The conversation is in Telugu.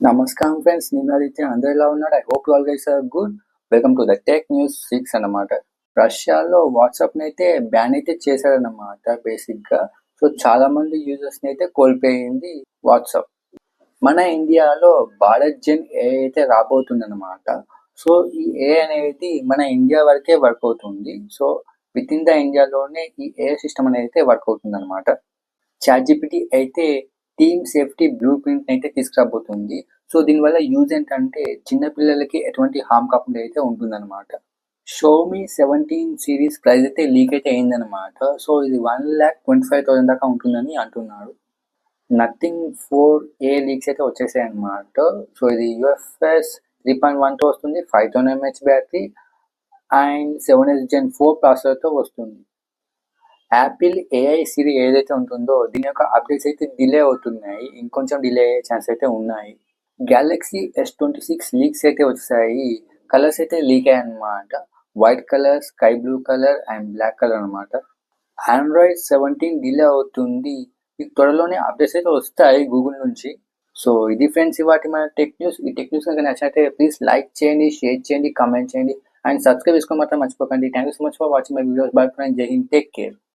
నమస్కారం ఫ్రెండ్స్, నేను ఆదిత్య. అందరూ ఎలా ఉన్నారు? I hope you all guys are good. Welcome to the tech news 6 అన్నమాట. రష్యాలో వాట్సాప్ని అయితే బ్యాన్ అయితే చేశారన్నమాట బేసిక్గా. సో చాలా మంది యూజర్స్ని అయితే కోల్పోయింది వాట్సాప్. మన ఇండియాలో భారత్ జెన్ ఏ అయితే రాబోతుందన్నమాట. సో ఈ ఏ అనేది మన ఇండియా వరకే వర్క్ అవుతుంది. సో విత్ ఇన్ ద ఇండియాలోనే ఈ ఏ సిస్టమ్ అనేది అయితే వర్క్ అవుతుంది అనమాట. చాట్‌జిపిటి అయితే టీమ్ సేఫ్టీ బ్లూ ప్రింట్ అయితే తీసుకురాబోతుంది. సో దీనివల్ల యూజ్ ఏంటంటే చిన్న పిల్లలకి ఎటువంటి హార్మ్ కాకుండా అయితే ఉంటుందన్నమాట. షావోమి 17 సిరీస్ ప్రైస్ అయితే లీక్ అయితే అయిందనమాట. సో ఇది 1,25,000 దాకా ఉంటుందని అంటున్నారు. నథింగ్ 4 లీక్స్ అయితే వచ్చేసాయి అనమాట. సో ఇది యూఎఫ్ఎస్ 3.1తో వస్తుంది, 5000 mAh battery and 7S Gen 4 ప్రాసెసర్తో వస్తుంది. యాపిల్ ఏఐ సిరి ఏదైతే ఉంటుందో దీని యొక్క అప్డేట్స్ అయితే డిలే అవుతున్నాయి. ఇంకొంచెం డిలే అయ్యే ఛాన్స్ అయితే ఉన్నాయి. గ్యాలక్సీ S26 లీక్స్ అయితే వచ్చాయి. కలర్స్ అయితే లీక్ అయ్యాయి అనమాట. White colour, sky blue colour and black colour అనమాట. ఆండ్రాయిడ్ 17 డిలే అవుతుంది. మీకు త్వరలోనే అప్డేట్స్ అయితే వస్తాయి గూగుల్ నుంచి. సో ఇది ఫ్రెండ్స్ ఇవాటి మన టెక్ న్యూస్. ఈ టెక్ న్యూస్ కనుక నచ్చినట్లయితే ప్లీజ్ లైక్ చేయండి, షేర్ చేయండి, కామెంట్ చేయండి అండ్ సబ్స్క్రైబ్ చేసుకోవడం మాత్రం మర్చిపోకండి. Thank you so much for watching my videos. Bye friends, జై హింద్, టేక్ కేర్.